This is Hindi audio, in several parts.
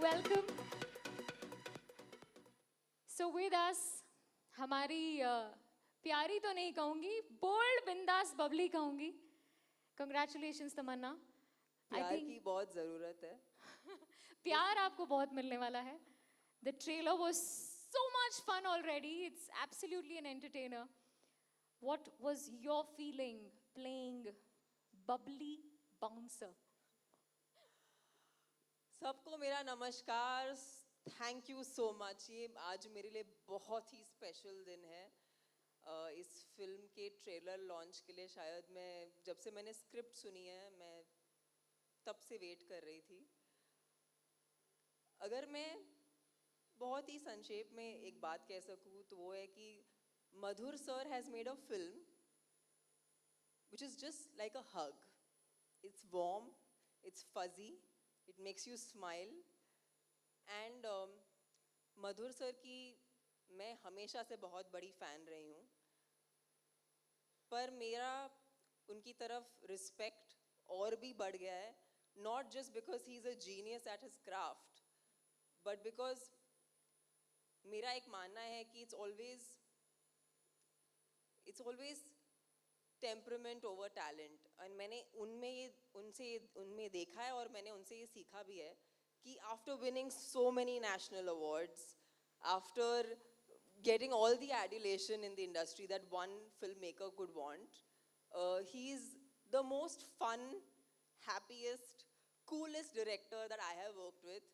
welcome. So with us, हमारी प्यारी तो नहीं कहूँगी, bold, बिंदास, bubbly कहूँगी. Congratulations तमन्ना. प्यार की बहुत ज़रूरत है. प्यार आपको बहुत मिलने वाला है. The trailer was so much fun already. It's absolutely an entertainer. What was your feeling playing bubbly bouncer? सबको मेरा नमस्कार. Thank you so much. ये आज मेरे लिए बहुत ही स्पेशल दिन है. इस फिल्म के ट्रेलर लॉन्च के लिए शायद जब से मैंने स्क्रिप्ट सुनी है मैं तब से वेट कर रही थी. अगर मैं बहुत ही संक्षेप में एक बात कह सकूँ तो वो है कि Madhur sir has made a film which is just like a hug. It's warm, it's fuzzy, it makes you smile. And Madhur sir की मैं हमेशा से बहुत बड़ी फ़ैन रही हूँ, पर मेरा उनकी तरफ रिस्पेक्ट और भी बढ़ गया है. Not just because he is a genius at his craft, but because मेरा एक मानना है कि it's always temperament over talent. और मैंने उनमें देखा है और मैंने उनसे ये सीखा भी है कि after winning so many national awards, after getting all the adulation in the industry that one film maker could want, he is the most fun, happiest, coolest director that I have worked with,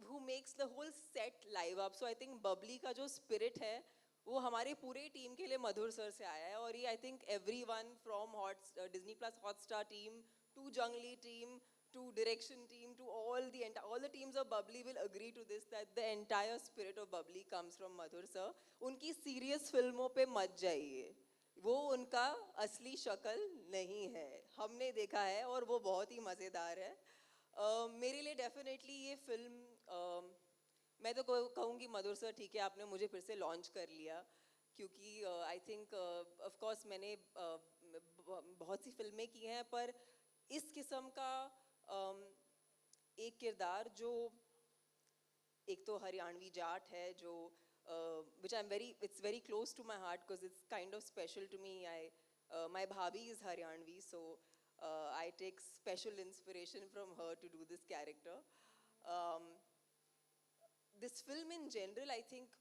who makes the whole set live up. So I think bubbly का जो spirit है वो हमारे पूरे टीम के लिए मधुर सर से आया है. और ये I think everyone from Disney Plus Hotstar team to Junglee team to direction team to all the teams of bubbly will agree to this, that the entire spirit of bubbly comes from Madhur sir. उनकी सीरियस फिल्मों पे मत जाइए, वो उनका असली शक्ल नहीं है. हमने देखा है और वो बहुत ही मज़ेदार है. मेरे लिए डेफिनेटली ये फिल्म, मैं तो कहूँगी मधुर सर ठीक है आपने मुझे फिर से लॉन्च कर लिया, क्योंकि आई थिंक ऑफ कोर्स मैंने बहुत सी फिल्में की हैं, पर इस किस्म का एक किरदार जो एक तो हरियाणवी जाट है जो which it's very close to my heart because it's kind of special to me. My bhabhi is Haryanvi, so I take special inspiration from her to do this character. This film in general, I think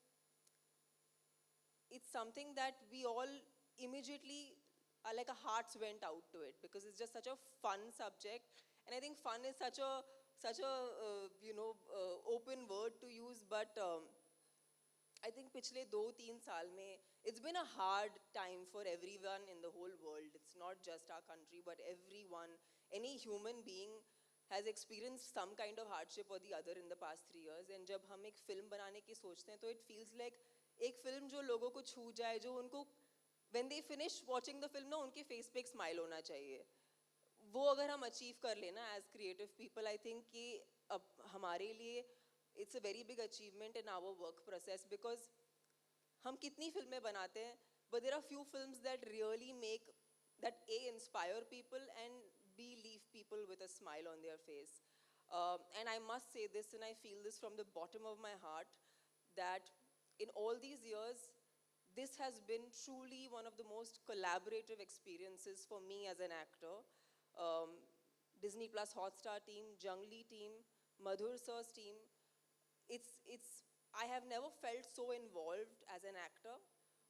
it's something that we all immediately are like our hearts went out to it because it's just such a fun subject. And I think fun is such a open word to use, but I think पिछले 2-3 साल में it's been a hard time for everyone in the whole world. It's not just our country, but everyone, any human being has experienced some kind of hardship or the other in the past 3 years. And जब हम एक फिल्म बनाने की सोचते हैं तो it feels like एक फिल्म जो लोगों को छू जाए, जो उनको when they finish watching the film ना उनके face पे एक smile होना चाहिए. वो अगर हम अचीव कर लेना as creative people, I think कि अब हमारे लिए it's a very big achievement in our work process, because हम कितनी फिल्में बनाते हैं, but there are few films that really make that A, inspire people, and B, leave people with a smile on their face. And I must say this, and I feel this from the bottom of my heart, that in all these years this has been truly one of the most collaborative experiences for me as an actor. Disney Plus Hotstar team, Junglee team, Madhur sir's team, it's I have never felt so involved as an actor.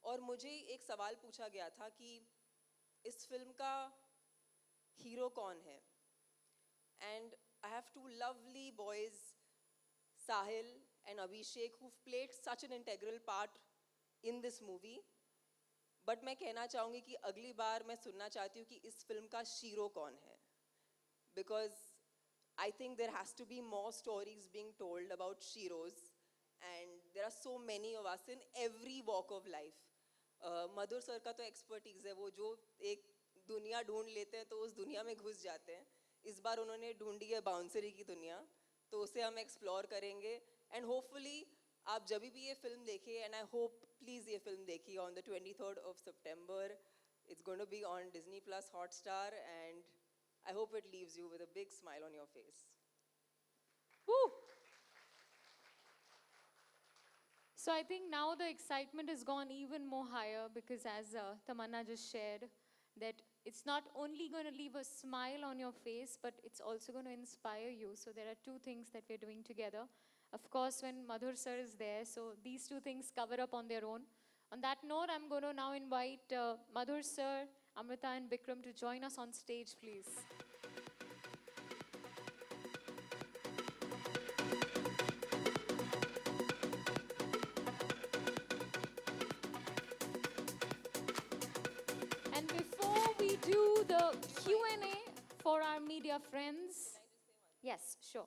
और मुझे एक सवाल पूछा गया था कि इस फिल्म का हीरो कौन है, and I have two lovely boys, Sahil and Abhishek, who've played such an integral part in this movie. but मैं कहना चाहूँगी कि अगली बार मैं सुनना चाहती हूँ कि इस फिल्म का शीरो कौन है, because I think there has to be more stories being told about Shiros, and there are so many of us in every walk of life. Madhur sir का तो एक्सपर्टीज है, वो जो एक दुनिया ढूंढ लेते हैं तो उस दुनिया में घुस जाते हैं. इस बार उन्होंने ढूंढी है बाउंसरी की दुनिया, तो उसे हम एक्सप्लोर करेंगे. एंड होपफुली आप जब भी ये फिल्म देखिए, एंड आई होप प्लीज़ ये फिल्म देखिए on the 23rd of September. It's going to be on Disney Plus Hotstar, and I hope it leaves you with a big smile on your face. Woo! So I think now the excitement has gone even more higher because as Tamanna just shared, that it's not only going to leave a smile on your face, but it's also going to inspire you. So there are two things that we're doing together. Of course, when Madhur sir is there, so these two things cover up on their own. On that note, I'm going to now invite Madhur sir, Amrita and Bikram to join us on stage, please. And before we do the Q&A for our media friends, yes, sure.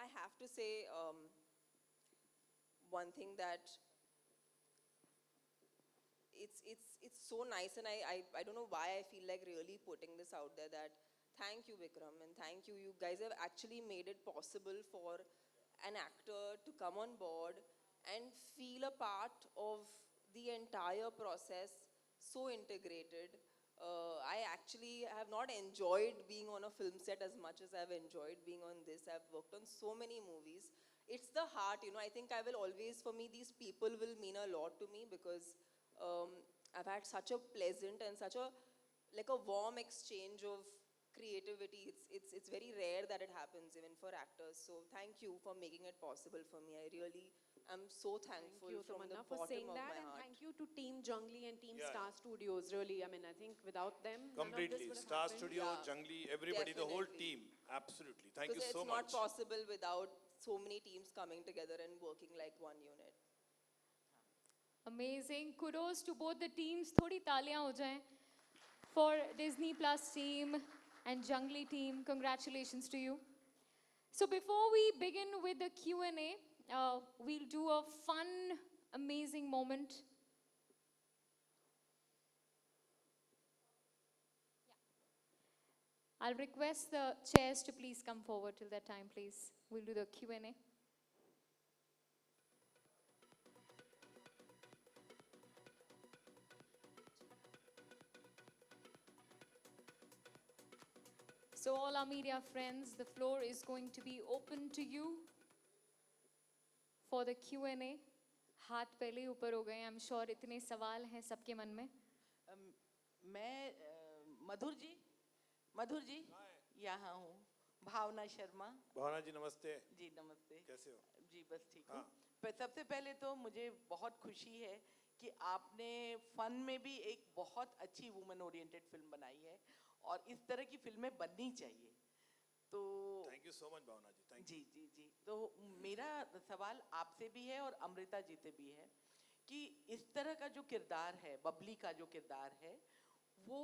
I have to say one thing that it's so nice, and I don't know why I feel like really putting this out there, that thank you Vikram and thank you. You guys have actually made it possible for an actor to come on board and feel a part of the entire process, so integrated. I actually have not enjoyed being on a film set as much as I've enjoyed being on this. I've worked on so many movies. It's the heart, you know. I think I will always, for me, these people will mean a lot to me because um, I've had such a pleasant and such a like a warm exchange of creativity. It's very rare that it happens even for actors. So thank you for making it possible for me. I really am so thankful Thank you, from the Tamanna, for bottom saying of that, my and heart. thank you to Team Jungli and Team Yeah. Star Studios. Really, I mean, I think without them, none of this Completely. would have Star happened. Studio, Yeah, Jungli, everybody, the whole definitely. team. Absolutely. Thank you Because so it's not much. possible without so many teams coming together and working like one unit. Amazing. Kudos to both the teams. थोड़ी तालियां हो जाएं for Disney Plus team and Jungly team. Congratulations to you. So before we begin with the Q&A, we'll do a fun, amazing moment. I'll request the chairs to please come forward till that time, please. We'll do the Q&A. So all our media friends, the floor is going to be open to you for the Q&A. हाथ पहले ही ऊपर हो गए हैं. I'm sure इतने सवाल हैं सबके मन में. मधुर जी यहाँ हूँ भावना शर्मा भावना जी नमस्ते। जी नमस्ते कैसे हो? जी बस ठीक हूँ हाँ। सबसे पहले तो मुझे बहुत खुशी है कि आपने फन में भी एक बहुत अच्छी वुमेन ओरिएंटेड फिल्म बनाई है और इस तरह की फिल्में बननी चाहिए। तो thank you so much Bhavna ji. Thank you. जी तो मेरा सवाल आपसे भी है और अमृता जी से भी है कि इस तरह का जो किरदार है, बबली का जो किरदार है, वो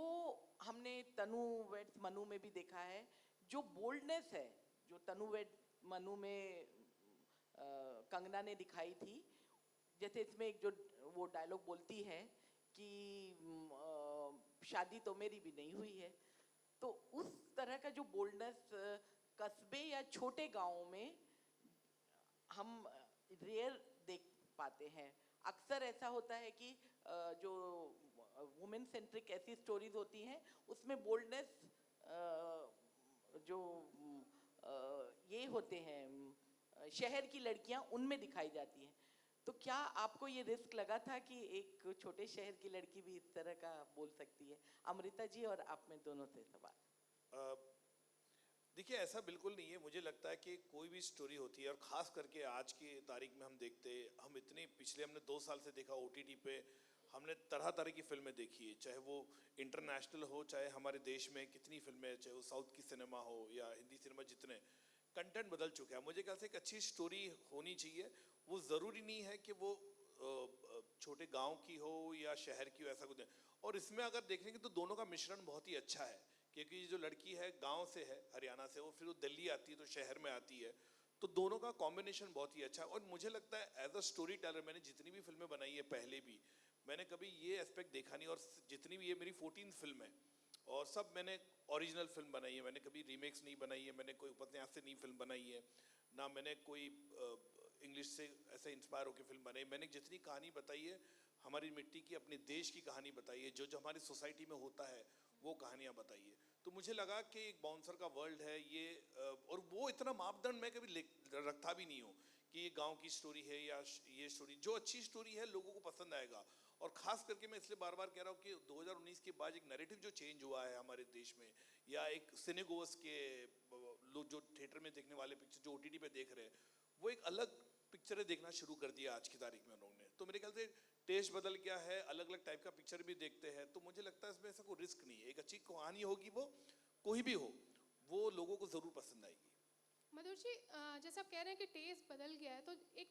हमने तनु वेड्स मनु में भी देखा है। जो बोल्डनेस है जो तनु वेड्स मनु में कंगना ने दिखाई थी, जैसे इसमें एक जो वो डायलॉग बोलती है कि शादी तो मेरी भी नहीं हुई है, तो उस तरह का जो बोल्डनेस कस्बे या छोटे गांवों में हम रेयर देख पाते हैं। अक्सर ऐसा होता है कि जो वुमेन सेंट्रिक ऐसी स्टोरीज होती हैं उसमें बोल्डनेस जो ये होते हैं शहर की लड़कियां उनमें दिखाई जाती हैं। तो क्या आपको ये रिस्क लगा था कि एक छोटे शहर की लड़की भी इस तरह का बोल सकती है? अमृता जी और आप में दोनों से सवाल। देखिए ऐसा बिल्कुल नहीं है। मुझे लगता है कि कोई भी स्टोरी होती है और ख़ास करके आज की तारीख में हम देखते, हम इतने पिछले हमने 2 साल से देखा OTT पे हमने तरह तरह की फिल्में देखी है, चाहे वो इंटरनेशनल हो, चाहे हमारे देश में कितनी फिल्में, चाहे वो साउथ की सिनेमा हो या हिंदी सिनेमा, जितने कंटेंट बदल चुका है। मुझे ख्याल से एक अच्छी स्टोरी होनी चाहिए। वो ज़रूरी नहीं है कि वो छोटे गांव की हो या शहर की हो, ऐसा कुछ नहीं। और इसमें अगर देखेंगे तो दोनों का मिश्रण बहुत ही अच्छा है, क्योंकि जो लड़की है गांव से है, हरियाणा से, वो फिर वो दिल्ली आती है तो शहर में आती है, तो दोनों का कॉम्बिनेशन बहुत ही अच्छा है। और मुझे लगता है एज अ स्टोरी टेलर, मैंने जितनी भी फिल्में बनाई है पहले भी, मैंने कभी ये एस्पेक्ट देखा नहीं। और जितनी भी ये मेरी 14th फिल्म है और सब मैंने ओरिजिनल फिल्म बनाई है, मैंने कभी रीमेक्स नहीं बनाई है, मैंने कोई उपन्यास से नहीं फिल्म बनाई है, ना मैंने कोई इंग्लिश से ऐसे इंस्पायर होकर फिल्म बनाई। मैंने जितनी कहानी बताई है हमारी मिट्टी की, अपने देश की कहानी बताइए, जो जो हमारी सोसाइटी में होता है वो कहानियाँ बताइए। तो मुझे लगा कि एक बाउंसर का वर्ल्ड है ये, और वो इतना मापदंड मैं कभी रखता भी नहीं हूँ कि ये गांव की स्टोरी है या ये स्टोरी, जो अच्छी स्टोरी है लोगों को पसंद आएगा। और खास करके मैं इसलिए बार बार कह रहा हूँ कि 2019 के बाद एक नैरेटिव जो चेंज हुआ है हमारे देश में, या एक सिनेगोस के लोग जो थिएटर में देखने वाले पिक्चर जो ओटीटी पे देख रहे हैं, वो एक अलग पिक्चरें देखना शुरू कर दिया आज की तारीख में उन्होंने। तो मेरे ख्याल से टेस्ट बदल गया है, अलग अलग टाइप का पिक्चर भी देखते हैं। तो मुझे लगता है इसमें ऐसा कोई रिस्क नहीं है, एक अच्छी कहानी होगी, वो कोई भी हो, वो लोगों को जरूर पसंद आएगी। मधुर जी, जैसे आप कह रहे हैं कि टेस्ट बदल गया है, तो एक तो